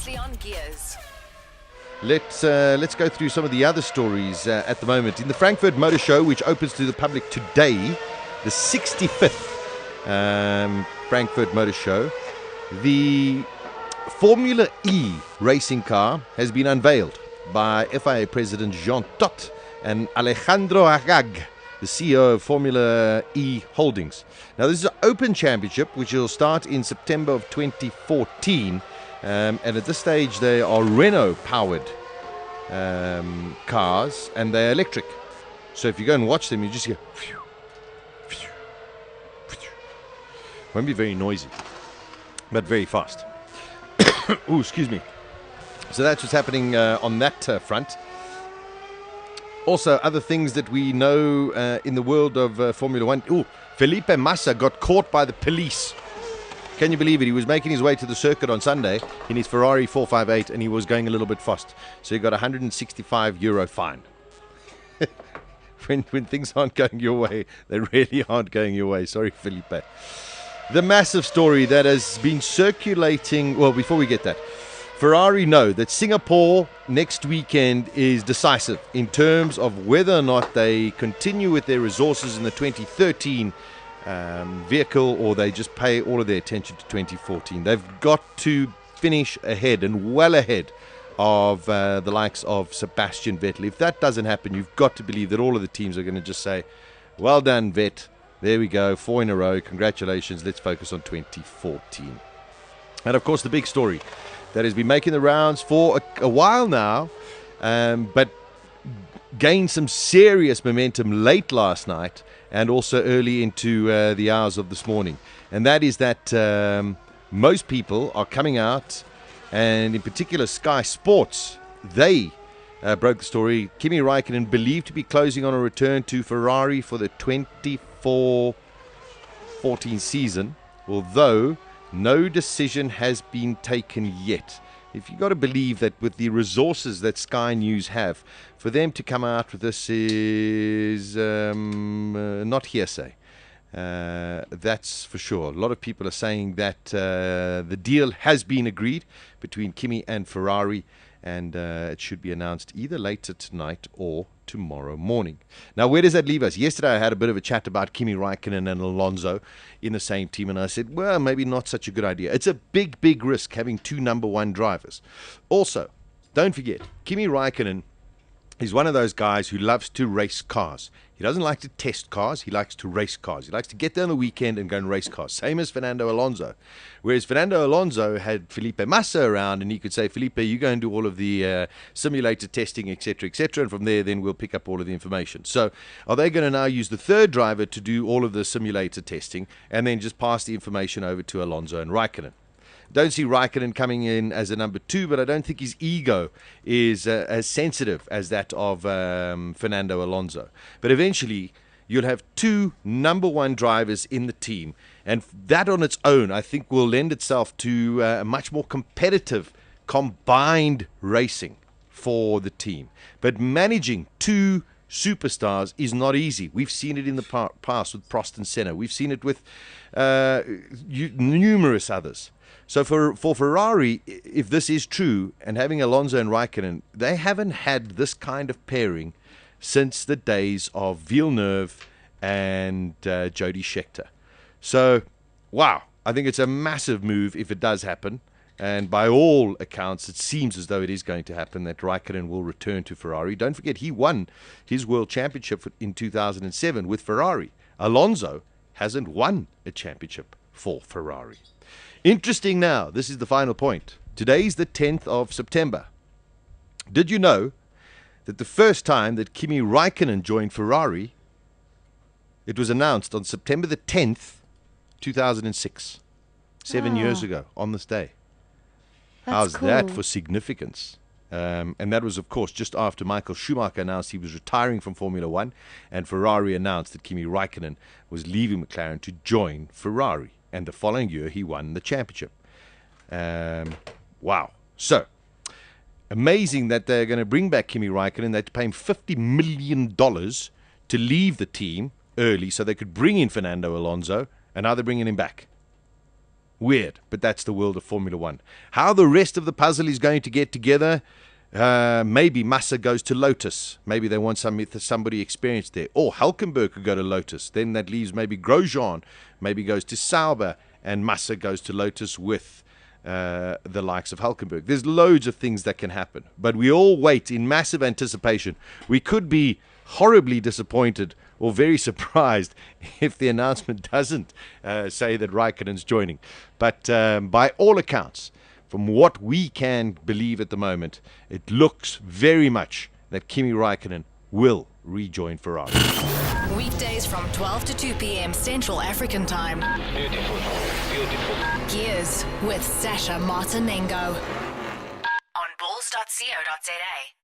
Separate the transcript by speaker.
Speaker 1: Previously on Gears.
Speaker 2: Let's go through some of the other stories at the moment. In the Frankfurt Motor Show, which opens to the public today, the 65th Frankfurt Motor Show, the Formula E racing car has been unveiled by FIA President Jean Todt and Alejandro Agag, the CEO of Formula E Holdings. Now, this is an open championship which will start in September of 2014. And at this stage, they are Renault-powered cars, and they're electric. So if you go and watch them, you just hear... Won't be very noisy, but very fast. Ooh, excuse me. So that's what's happening on that front. Also, other things that we know in the world of Formula One. Ooh, Felipe Massa got caught by the police. Can you believe it? He was making his way to the circuit on Sunday in his Ferarri 458, and he was going a little bit fast. So he got a €165 fine. when things aren't going your way, they really aren't going your way. Sorry, Felipe. The massive story that has been circulating... Well, before we get that, Ferrari know that Singapore next weekend is decisive in terms of whether or not they continue with their resources in the 2013 vehicle, or they just pay all of their attention to 2014. They've got to finish ahead and well ahead of the likes of Sebastian Vettel. If that doesn't happen, you've got to believe that all of the teams are going to just say, well done, Vet. There we go, 4 in a row. Congratulations. Let's focus on 2014. And of course, the big story that has been making the rounds for a while now, but gained some serious momentum late last night and also early into the hours of this morning. And that is that most people are coming out, and in particular Sky Sports, they broke the story. Kimi Räikkönen believed to be closing on a return to Ferrari for the 24-14 season, although no decision has been taken yet. If you've got to believe that with the resources that Sky News have, for them to come out with this is not hearsay. That's for sure. A lot of people are saying that the deal has been agreed between Kimi and Ferrari, and it should be announced either later tonight or tomorrow morning. Now, where does that leave us? Yesterday I had a bit of a chat about Kimi Räikkönen and Alonso in the same team, and I said, well, maybe not such a good idea. It's a big, big risk having two number one drivers. Also, don't forget, Kimi Räikkönen is one of those guys who loves to race cars. He doesn't like to test cars. He likes to race cars. He likes to get there on the weekend and go and race cars. Same as Fernando Alonso. Whereas Fernando Alonso had Felipe Massa around, and he could say, Felipe, you go and do all of the simulator testing, etc., and from there, then we'll pick up all of the information. So are they going to now use the third driver to do all of the simulator testing and then just pass the information over to Alonso and Räikkönen? Don't see Räikkönen coming in as a number 2, but I don't think his ego is as sensitive as that of Fernando Alonso. But eventually, you'll have two number 1 drivers in the team, and that on its own, I think, will lend itself to a much more competitive combined racing for the team. But managing two superstars is not easy. We've seen it in the past with Prost and Senna. We've seen it with numerous others. So for Ferrari, if this is true, and having Alonso and Räikkönen, they haven't had this kind of pairing since the days of Villeneuve and Jody Scheckter. So, wow, I think it's a massive move if it does happen. And by all accounts, it seems as though it is going to happen, that Räikkönen will return to Ferrari. Don't forget, he won his World Championship in 2007 with Ferrari. Alonso hasn't won a championship for Ferrari. Interesting now, this is the final point. Today's the 10th of September. Did you know that the first time that Kimi Räikkönen joined Ferrari, it was announced on September the 10th, 2006, 7 years ago, on this day. How's
Speaker 3: cool.
Speaker 2: that for significance? And that was, of course, just after Michael Schumacher announced he was retiring from Formula One, and Ferrari announced that Kimi Räikkönen was leaving McLaren to join Ferrari. And the following year, he won the championship. Wow. So, amazing that they're going to bring back Kimi Räikkönen. They had to pay him $50 million to leave the team early so they could bring in Fernando Alonso, and now they're bringing him back. Weird, but that's the world of Formula One. How the rest of the puzzle is going to get together, maybe Massa goes to Lotus. Maybe they want somebody experienced there. Or Hülkenberg could go to Lotus. Then that leaves maybe Grosjean, maybe goes to Sauber, and Massa goes to Lotus with the likes of Hülkenberg. There's loads of things that can happen, but we all wait in massive anticipation. We could be horribly disappointed or very surprised if the announcement doesn't say that Raikkonen's joining. But by all accounts, from what we can believe at the moment, it looks very much that Kimi Räikkönen will rejoin Ferrari.
Speaker 1: Weekdays from 12 to 2 p.m. Central African Time.
Speaker 3: Beautiful, beautiful.
Speaker 1: Gears with Sasha Martinengo on bulls.co.za.